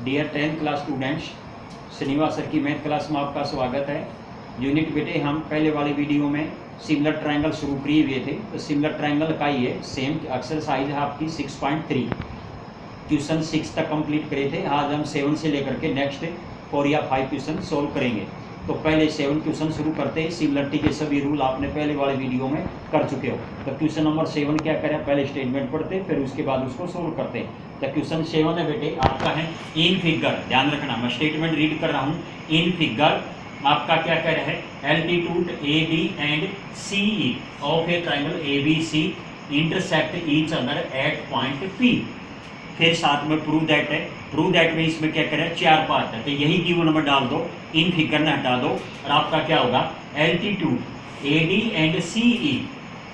Dear 10th class students, Srinivas sir की math class में आपका स्वागत है। यूनिट बेटे हम पहले वाले वीडियो में सिमिलर ट्रायंगल शुरू किए हुए थे, तो सिमिलर ट्रायंगल का ये सेम एक्सरसाइज है आपकी 6.3 क्वेश्चन 6 तक कंप्लीट करे थे। आज हम 7 से लेकर के नेक्स्ट 4 या 5 क्वेश्चन सोल्व करेंगे। तो पहले 7 क्वेश्चन शुरू करते हैं। सिमिलरिटी के सभी रूल आपने पहले वाले वीडियो में कर चुके हो। तो क्वेश्चन नंबर 7 क्या करें, पहले स्टेटमेंट पढ़ते फिर उसके बाद उसको सोल्व करते हैं। तो क्वेश्चन 7 है बेटे आपका है इन फिगर, ध्यान रखना मैं स्टेटमेंट रीड कर रहा हूँ। इन फिगर आपका क्या कह रहा है, altitude A D and C E of A triangle A B C intersect each other at point P. फिर साथ में प्रूव दैट है। प्रूव दैट में इसमें क्या करें, 4 पार्ट है, तो यही गिवन में डाल दो, इन फिगर में हटा दो और आपका क्या होगा, altitude A D and C E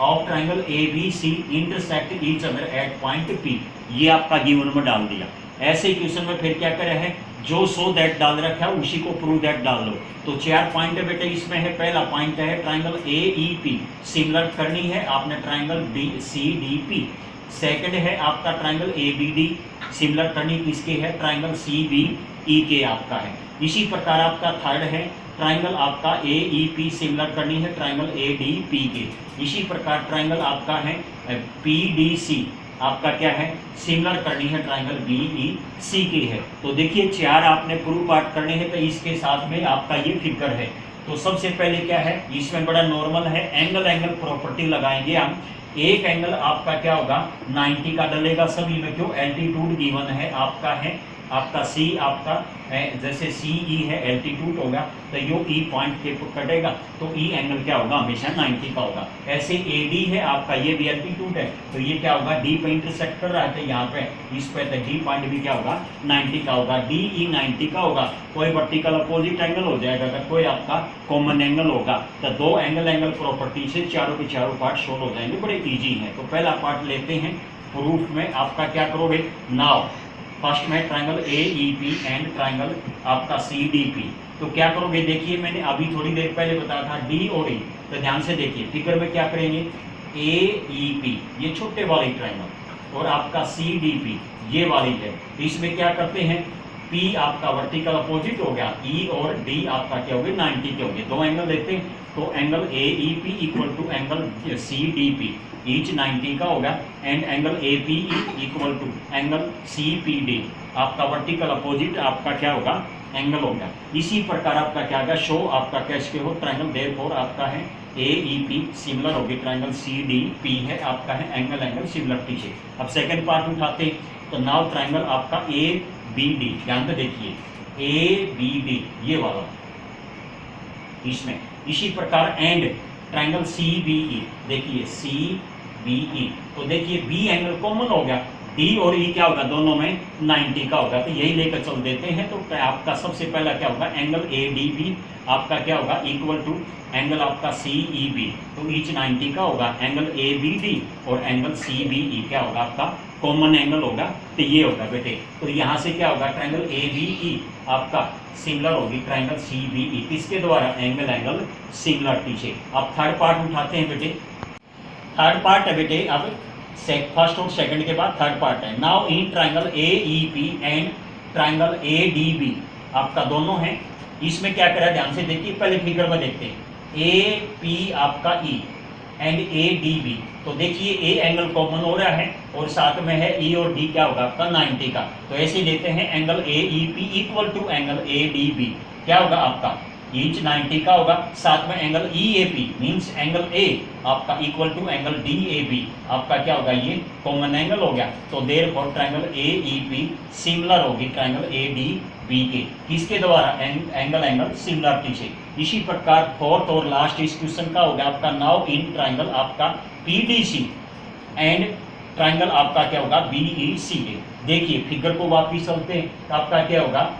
of triangle A B C intersect each other at point P, ये आपका गिवन में डाल दिया। ऐसे ही क्वेश्चन में फिर क्या करे है, जो सो दैट डाल रखा है उसी को प्रूव दैट डाल लो। तो 4 पॉइंट है बेटे इसमें है। पहला पॉइंट है triangle A E P similar करनी है आपने triangle B C D P. Second है आपका triangle A B D similar करनी किसके है, ट्राइंगल सी बी ई के आपका है। इसी प्रकार आपका थर्ड है ट्राइंगल आपका ए ई पी सिमिलर करनी है ट्राइंगल ए डी पी के। इसी प्रकार ट्राइंगल आपका है पी डी सी आपका क्या है, सिमिलर करनी है ट्राइंगल बी ई सी के है। तो देखिए 4 आपने प्रूफ पार्ट करने हैं, तो इसके साथ में आपका ये फिगर है। तो सबसे पहले क्या है, इसमें बड़ा नॉर्मल है, एंगल प्रॉपर्टी लगाएंगे हम। एक एंगल आपका क्या होगा, 90 का डलेगा सभी में, क्यों, एल्टीट्यूड गिवन है आपका है आपका सी आपका जैसे सी ई है एल्टीट्यूड होगा, तो यो ई पॉइंट के कटेगा, तो ई एंगल क्या होगा, हमेशा 90 का होगा। ऐसे ए डी है आपका, ये भी एल्टीट्यूड है, तो ये क्या होगा, डी पे इंटरसेक्ट कर रहा है, तो यहाँ पे इस पे तो डी पॉइंट भी क्या होगा, 90 का होगा। डी ई 90 का होगा। कोई वर्टिकल अपोजिट एंगल हो जाएगा, अगर कोई आपका कॉमन एंगल होगा, तो 2 एंगल प्रॉपर्टी से चारों के चारों पार्ट सोल्व हो जाएंगे, बड़े ईजी है। तो पहला पार्ट लेते हैं। प्रूफ में आपका क्या करोगे, नाउ फर्स्ट में triangle A E P and triangle आपका सी डी पी। तो क्या करोगे, देखिए मैंने अभी थोड़ी देर पहले बताया था डी और ई, तो ध्यान से देखिए फिगर में क्या करेंगे, ए ई पी ये छोटे वाली ट्राइंगल और आपका सी डी पी ये वाली है। तो इसमें क्या करते हैं, पी आपका वर्टिकल अपोजिट हो गया, ई और डी आपका क्या हो गया, 90 के हो गए। 2 एंगल लेते हैं, तो angle A E P equal to angle C D P each 90 का होगा, and angle A P equal to angle C P D आपका वर्टिकल अपोजिट आपका क्या होगा, एंगल होगा। इसी प्रकार आपका क्या होगा, शो आपका कैश के हो ट्राइंगल, देयरफॉर आपका है ए ई पी सिमिलर होगी ट्राइंगल सी डी पी है आपका है एंगल सिमिलरिटी से। अब सेकंड पार्ट उठाते हैं, तो नाउ ट्राइंगल आपका ए बी डी, ध्यान से देखिए ए बी डी ये वाला इसमें। इसी प्रकार and triangle C B E, देखिए सी बी ई, तो देखिए बी एंगल कॉमन हो गया, डी और ई क्या होगा, दोनों में 90 का होगा, तो यही लेकर चल देते हैं। तो आपका सबसे पहला क्या होगा, एंगल ए डी बी आपका क्या होगा, इक्वल टू एंगल आपका सी ई बी, तो ईच 90 का होगा। एंगल ए बी डी और एंगल सी बी ई क्या होगा, आपका कॉमन एंगल होगा, तो ये होगा बेटे। तो यहाँ से क्या होगा, ट्राइंगल ए बी ई आपका सिमिलर होगी ट्राइंगल सी बी ई, किसके द्वारा, एंगल सिमिलरिटी से। अब थर्ड पार्ट उठाते हैं बेटे। थर्ड पार्ट है बेटे, अब फर्स्ट और सेकंड के बाद थर्ड पार्ट है। Now in triangle A E P and triangle A D B आपका दोनों है। इसमें क्या करा, ध्यान से देखिए, पहले फिगर में देखते हैं, ए पी आपका E and A D B, तो देखिए ए एंगल कॉमन हो रहा है और साथ में है ई और डी क्या होगा आपका 90 का। तो ऐसे लेते हैं, angle A E P equal to angle A D B क्या होगा आपका, ईच 90 का होगा। साथ में angle E A P means angle A आपका equal to angle D A B आपका क्या होगा, ये कॉमन एंगल हो गया। तो therefore triangle A E P similar होगी ट्राइंगल ए डी बी के, किसके द्वारा, एंगल सिमिलरिटी से। इसी प्रकार फोर्थ और लास्ट इस क्वेश्चन का होगा आपका, नाउ इन ट्राइंगल आपका P D C and triangle आपका क्या होगा, बी ई सी के। देखिए फिगर को वापिस चलते हैं, तो आपका क्या होगा,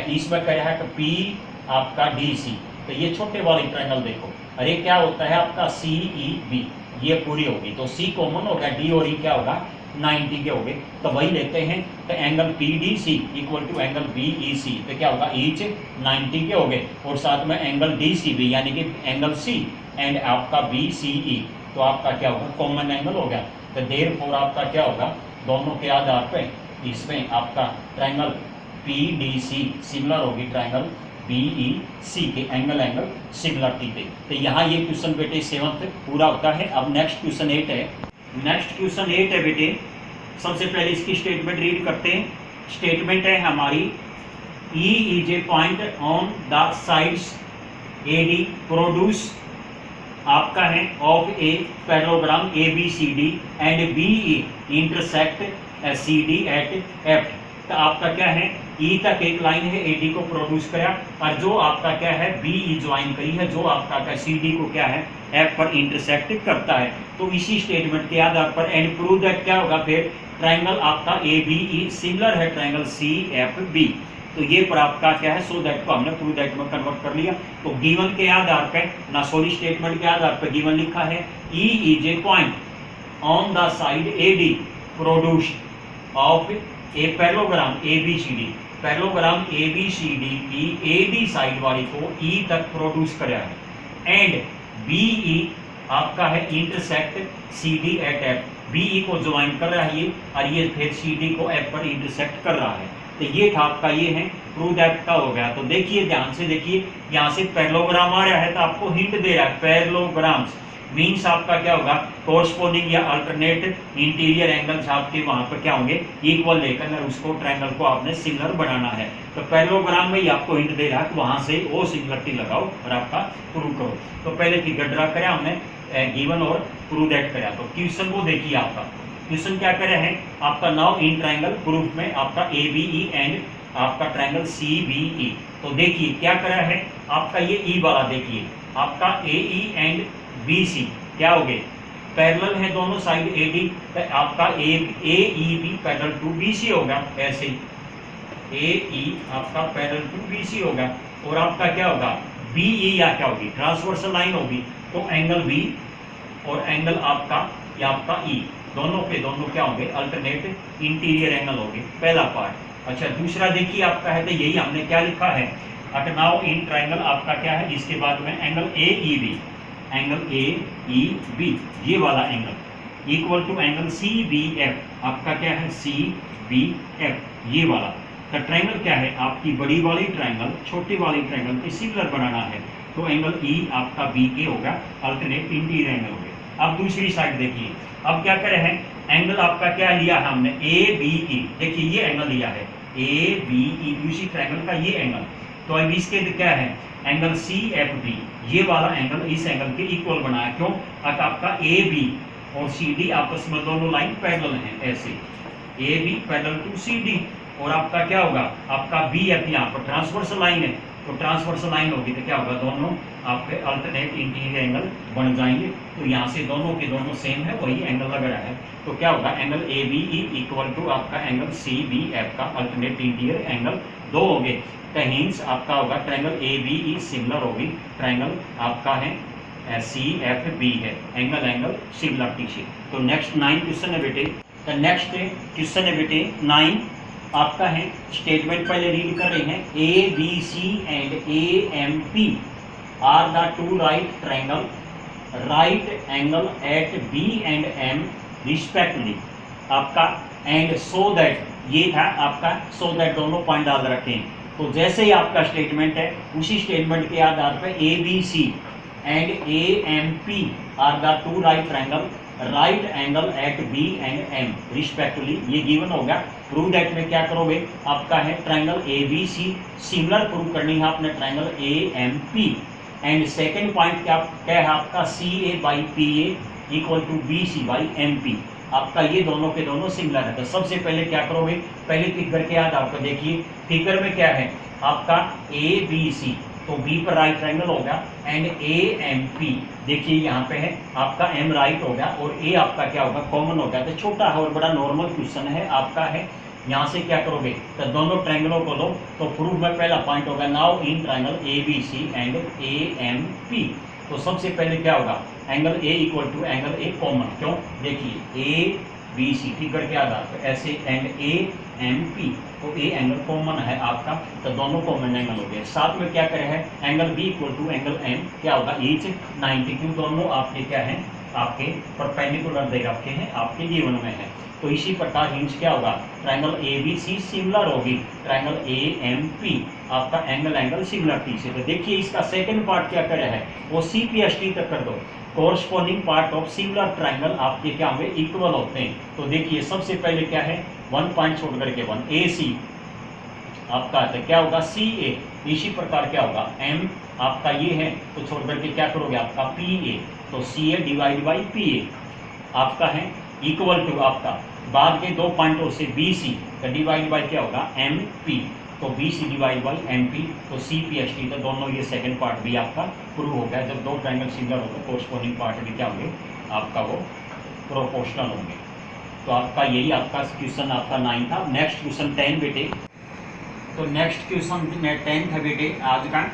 इसमें क्या है पी आपका डी सी, तो ये छोटे वाली ट्राइंगल देखो, अरे क्या होता है आपका सी ई बी, ये पूरी होगी, तो सी कॉमन हो गया, डी और ई क्या होगा 90 के हो गए। तो वही लेते हैं, तो angle P D C equal to angle B E C, तो क्या होगा, ईच 90 के हो गए, और साथ में एंगल डी सी बी यानी कि एंगल सी एंड आपका बी सी ई, तो आपका क्या होगा, कॉमन एंगल हो गया। तो देयरफॉर आपका क्या होगा, दोनों के आधार पे इसमें आपका ट्राइंगल PDC सिमिलर होगी ट्रायंगल BEC के एंगल सिमिलरिटी पे। तो यहाँ ये क्वेश्चन बेटे 7th पूरा होता है। अब नेक्स्ट क्वेश्चन 8 है। नेक्स्ट क्वेश्चन 8 है बेटे, सबसे पहले इसकी स्टेटमेंट रीड करते हैं। स्टेटमेंट है हमारी E is a point on the sides AD produce आपका है of A parallelogram ABCD and BE intersect CD at F। तो आपका क्या है, E तक एक लाइन है AD को प्रोड्यूस करा और जो आपका क्या है BE ज्वाइन करी है, जो आपका क्या CD को क्या है F पर इंटरसेक्ट करता है। तो इसी स्टेटमेंट के आधार पर एंड प्रूव दैट क्या होगा, फिर ट्रायंगल आपका ABE सिमिलर है ट्रायंगल CFB। तो ये पर आपका क्या है, सो दैट को हमने प्रूव दैट में कन्वर्ट कर लिया। तो गिवन के आधार पे ना सॉरी स्टेटमेंट के आधार पे गिवन लिखा है E is a point on the side AD produced of a parallelogram ABCD। Parallelogram ABCD की AD साइड वाली को E तक प्रोड्यूस कराया है एंड BE आपका है intersect CD at F। BE को ज्वाइन कर रहा है ये और ये फिर CD को F पर इंटरसेक्ट कर रहा है। तो ये था आपका, ये है प्रूव दैट का हो गया। तो देखिए ध्यान से देखिए, यहाँ से पैरेललोग्राम आ रहा है तो आपको हिंट दे रहा है पैरेललोग्राम्स मीन्स आपका क्या होगा, कोरस्पोंडिंग या अल्टरनेट इंटीरियर एंगल्स आपके वहां पर क्या होंगे इक्वल लेकर उसको ट्रायंगल को आपने सिमिलर बनाना है। तो पैरेललोग्राम में ही आपको हिंट दे रहा है कि वहां से वो सिमिलरिटी लगाओ और आपका प्रूव करो। तो पहले फिगर ड्रा करें हमने गिवन और प्रूव दैट करा। तो क्वेश्चन को देखिए, आपका क्वेश्चन क्या करे हैं आपका, नाउ इन ट्रायंगल प्रूफ में आपका ABE एंड आपका ट्रायंगल CBE। तो देखिए क्या करा है आपका, ये E वाला देखिए आपका AE एंड BC क्या हो गए पैरेलल है दोनों साइड AD। तो आपका AEB पैरेलल टू BC होगा, ऐसे AE आपका पैरेलल टू BC होगा और आपका क्या होगा BE या क्या होगी ट्रांसवर्सल लाइन होगी। तो एंगल B और एंगल आपका या आपका E दोनों पे दोनों क्या होंगे अल्टरनेट इंटीरियर एंगल होंगे, पहला पार्ट। अच्छा दूसरा देखिए आपका है, तो यही हमने क्या लिखा है, अगर नाउ इन ट्रायंगल आपका क्या है, इसके बाद में एंगल AEB ये वाला angle equal to angle CBF आपका क्या है CBF ये वाला। तो ट्रायंगल क्या है आपकी, बड़ी वाली ट्रायंगल छोटी वाली ट्रायंगल पे सिमिलर बनाना है। तो एंगल E आपका BK होगा, अल्टरनेट इंटीरियर एंगल हो गया। अब दूसरी साइड देखिए, अब क्या करे हैं एंगल आपका क्या लिया है हमने ABE। देखिए ये एंगल लिया है ABE दूसरी ट्रायंगल का ये एंगल। तो अब इसके क्या है एंगल CFB ये वाला एंगल इस एंगल के इक्वल बनाया। क्यों, अगर आपका AB और CD आपस में दोनों लाइन पैरेलल हैं, ऐसे AB पैरेलल टू CD और आपका क्या होगा आपका BF यहाँ पर ट्रांसवर्सल लाइन है। तो ट्रांसवर्सल लाइन होगी तो क्या होगा दोनों आपके अल्टरनेट इंटीरियर एंगल बन जाएंगे। तो यहाँ से दोनों के दोनों सेम है, वही एंगल लग रहा है। तो क्या होगा एंगल ABE इक्वल टू आपका एंगल CBF का अल्टरनेट इंटीरियर एंगल 2 हो गए। तो हिंस आपका होगा ट्रायंगल ABE सिमिलर होगी ट्रायंगल आपका है CFB है, एंगल सिमिलरिटी से। तो नेक्स्ट 9 क्वेश्चन है बेटे। तो नेक्स्ट क्वेश्चन है बेटे 9 आपका है, स्टेटमेंट पहले रीड कर रहे हैं ABC and AMP are the two right triangle right angle at B and M respectively आपका एंड सो दैट ये था आपका सो दैट दोनों पॉइंट डाल रखे हैं। तो जैसे ही आपका स्टेटमेंट है उसी स्टेटमेंट के आधार पर ABC and AMP are the two right triangle right angle at B and M respectively ये गिवन होगा। प्रूव दैट में क्या करोगे आपका है ट्रायंगल ABC सिमिलर प्रूव करनी है आपने triangle AMP and second point क्या है आपका CA by PA equal to BC by MP आपका ये दोनों के दोनों सिमिलर है। तो सबसे पहले क्या करोगे, पहले फिगर के आधार पर देखिए फिगर में क्या है आपका ABC तो B पर राइट ट्रायंगल होगा एंड AMP देखिए यहाँ पे है आपका M राइट होगा और A आपका क्या होगा कॉमन होगा। तो छोटा है और बड़ा नॉर्मल क्वेश्चन है आपका है। यहाँ से क्या करोगे तो दोनों ट्रायंगलों को लो। तो प्रूफ में पहला पॉइंट होगा now in triangle ABC and AMP। तो सबसे पहले क्या होगा angle A equal to angle A common. क्यों, देखिए ABC फिगर के आधार पर ऐसे एंड AMP तो A एंगल कॉमन है आपका, तो दोनों कॉमन एंगल हो गए। साथ में क्या करे है angle B equal to angle M क्या होगा ईच 90 क्यों दोनों आपके क्या है आपके परपेंडिकुलर दे रखे हैं आपके गिवन में है। तो इसी प्रकार हिंज क्या होगा, ट्रायंगल ABC सिमिलर होगी ट्रायंगल AMP आपका एंगल सिमिलरिटी से। तो देखिए इसका सेकंड पार्ट क्या कर रहा है, वो CPST तक कर दो। Corresponding part of similar triangle आपके क्या होंगे, इक्वल होते हैं। तो देखिए सबसे पहले क्या है, 1 पॉइंट छोड़ करके 1 AC आपका तो क्या होगा CA, इसी प्रकार क्या होगा M आपका ये है तो छोड़ करके क्या करोगे आपका PA, तो CA डिवाइड बाई PA आपका है इक्वल टू आपका बाद के 2 पॉइंटों से BC तो डिवाइड बाई क्या होगा MP, तो BC डिवाइड बाई MP, तो CPST। तो दोनों ये सेकंड पार्ट भी आपका प्रूव हो गया। जब दो ट्रायंगल सिमिलर होगा कोरस्पॉन्डिंग पार्ट भी क्या होंगे आपका वो प्रोपोर्शनल होंगे। तो आपका यही आपका क्वेश्चन आपका 9 था। नेक्स्ट क्वेश्चन 10 बेटे, तो नेक्स्ट क्वेश्चन 10 था बेटे आज का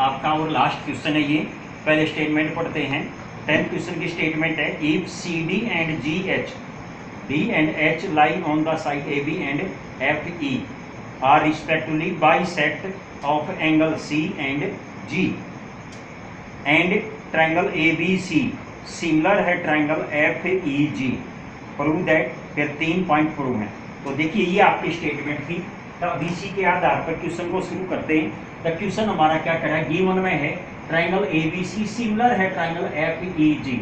आपका और लास्ट क्वेश्चन है ये। पहले स्टेटमेंट पढ़ते हैं। 10th क्वेश्चन की स्टेटमेंट है, if CD and GH, D and H lie on the side AB and FE are respectively bisect of angle C and G and triangle ABC similar है triangle FEG, prove that. फिर 3 point prove है। तो देखिए ये आपकी statement थी। तो अब इसी के आधार पर क्वेश्चन को शुरू करते हैं। तो क्वेश्चन हमारा क्या करा है, गिवन में है ट्रायंगल ABC सिमिलर है ट्रायंगल FEG,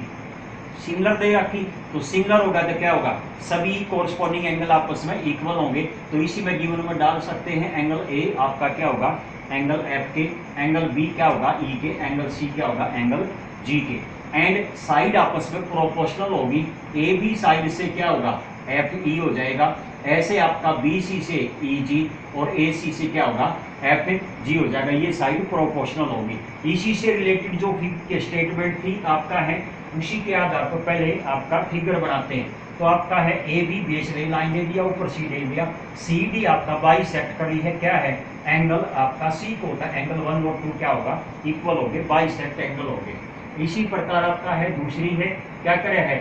सिमिलर देगा कि तो सिमिलर होगा तो क्या होगा, सभी कोरस्पॉन्डिंग एंगल आपस में इक्वल होंगे। तो इसी में गिवन में डाल सकते हैं एंगल A आपका क्या होगा एंगल F के, एंगल B क्या होगा E के, एंगल C क्या होगा एंगल G के, एंड साइड आपस में प्रोपोर्शनल होगी। AB साइड से क्या होगा FE हो जाएगा, ऐसे आपका BC से EG और AC से क्या होगा FG हो जाएगा। ये साइड प्रोपोर्शनल होगी। इसी से रिलेटेड जो स्टेटमेंट थी आपका है, उसी के आधार पर पहले आपका फिगर बनाते हैं। तो आपका है AB बेस रे लाइन दे दिया, ऊपर C दे दिया, CD आपका बाइसेक्ट करी है क्या है एंगल आपका C को होता है, एंगल 1 और 2 क्या होगा इक्वल हो गए, बाइसेक्ट एंगल हो गए। इसी प्रकार आपका है दूसरी है क्या करे है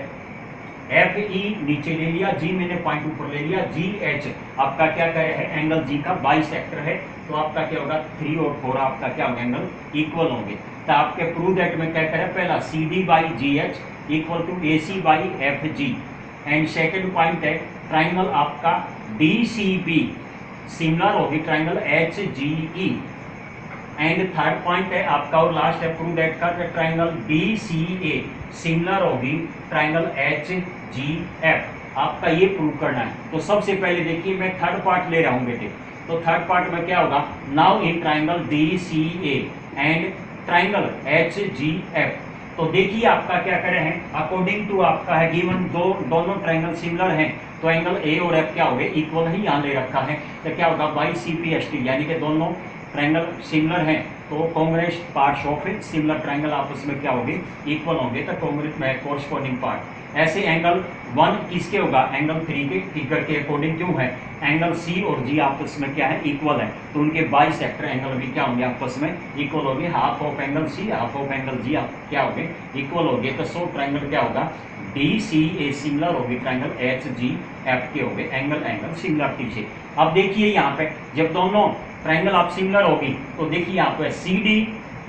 FE नीचे ले लिया, G मैंने पॉइंट ऊपर ले लिया, GH आपका क्या करे है एंगल G का बाइसेक्टर है। तो आपका क्या होगा 3 और 4 आपका क्या होगा एंगल इक्वल होंगे। तो आपके प्रूव दैट में क्या करें, पहला CD by GH equal to AC by FG, and second point है ट्राइंगल आपका DCB सिमिलर होगी triangle HGE, and third point है आपका और लास्ट है प्रूव दैट का ट्राइंगल DCA सिमिलर होगी ट्राइंगल HGF। आपका ये प्रूव करना है। तो सबसे पहले देखिए मैं थर्ड पार्ट ले रहा हूँ बेटे। तो थर्ड पार्ट में क्या होगा, now in triangle DCA and triangle HGF। तो देखिए आपका क्या करे हैं, अकॉर्डिंग टू आपका है गिवन दोनों ट्राइंगल सिमिलर हैं, तो एंगल A और F क्या हो गए इक्वल ही यहाँ ले रखा है। तो क्या होगा बाई CPST, यानी कि दोनों ट्राइंगल सिमिलर हैं तो Congress parts of similar triangle आपस में क्या होंगे इक्वल होंगे। तो कॉन्ग्रेस में कोरस्पॉन्डिंग पार्ट ऐसे एंगल 1 किसके होगा एंगल 3 के फिगर के अकॉर्डिंग क्यों है, एंगल C और G आपस में क्या है इक्वल है, तो उनके बाइसेक्टर एंगल भी क्या होंगे आपस में इक्वल होंगे। Half of angle C half of angle G क्या होंगे इक्वल होंगे। तो सो ट्राइंगल क्या होगा DCA सिमिलर होगी ट्राइंगल HGF के होंगे एंगल सिमिलरिटी से। अब देखिए यहाँ पे जब दोनों ट्राइंगल आप सिमिलर होगी तो देखिए यहाँ पे CD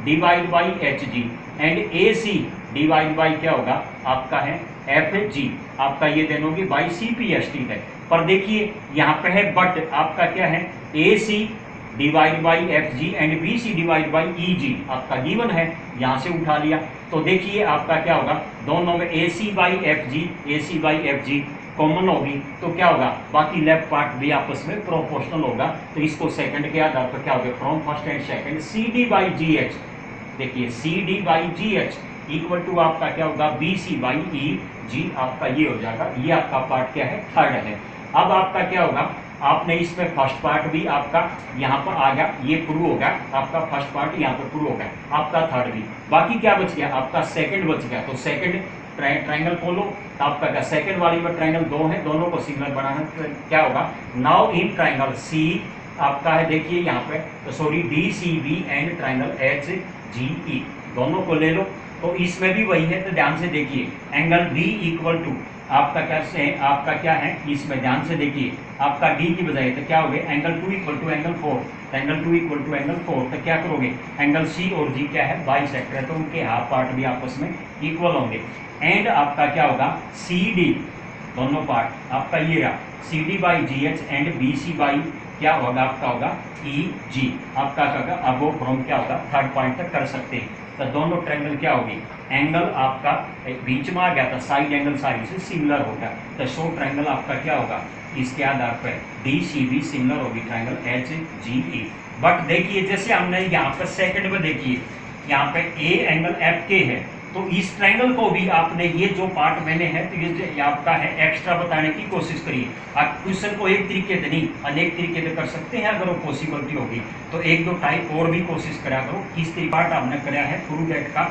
divide by HG and AC divide by क्या होगा आपका है FG, आपका ये देनोगे बाई CPST है। पर देखिए यहाँ पे है बट आपका क्या है AC divide by FG and BC divide by EG आपका गिवन है, यहाँ से उठा लिया। तो देखिए आपका क्या होगा दोनों में AC बाई FG कॉमन होगी, तो क्या होगा बाकी लेफ्ट पार्ट भी आपस में प्रोपोर्शनल होगा। तो इसको सेकंड के आधार पर क्या होगा from first and second CD by GH, देखिए CD by GH equal to आपका क्या होगा BC बाई EG, आपका ये हो जाएगा। ये आपका पार्ट क्या है थर्ड है। अब आपका क्या होगा आपने इसमें फर्स्ट पार्ट भी आपका यहाँ पर आ गया, ये प्रूव हो गया आपका फर्स्ट पार्ट यहाँ पर प्रूव हो गया, आपका थर्ड भी। बाकी क्या बच गया आपका सेकंड बच गया। तो सेकंड ट्राइंगल खोलो तो आपका क्या सेकंड वाली में ट्राइंगल 2 है, दोनों को सिमिलर बनाना तो क्या होगा नाउ इन ट्राइंगल C आपका है देखिए यहाँ पे तो sorry DCB and triangle HGE दोनों को ले लो। तो इसमें भी वही है, तो ध्यान से देखिए एंगल D इक्वल टू आपका कैसे है आपका क्या है इसमें ध्यान से देखिए आपका D की बजाय तो क्या हो गया angle 2 equal to angle 4, angle 2 equal to angle 4। तो क्या करोगे एंगल C और G क्या है बाइसेक्टर है, तो उनके हाफ पार्ट भी आपस में इक्वल होंगे। एंड आपका क्या होगा CD दोनों पार्ट आपका ये रहा C D by G H and B C by क्या होगा आपका होगा ई जी, आपका होगा अबो फ्रॉम क्या होगा थर्ड पॉइंट तक कर सकते हैं। तो दोनों ट्रायंगल क्या होगी, एंगल आपका बीच में आ गया था, साइड एंगल सारी से सिमिलर होगा, तो शो ट्रायंगल आपका क्या होगा इसके आधार पर डी सी बी सिमिलर होगी triangle H G E. But देखिए जैसे हमने यहाँ पर सेकंड में देखिए यहाँ पे ए एंगल एफ के है, तो इस ट्रायंगल को भी आपने ये जो पार्ट मैंने है तो ये आपका है एक्स्ट्रा बताने की कोशिश करिए। आप क्वेश्चन को एक तरीके से नहीं अनेक तरीके से कर सकते हैं, अगर वो पॉसिबिलिटी होगी तो एक दो टाइप और भी कोशिश करा करो। किस तरीके पार्ट आपने कराया है प्रूव दैट का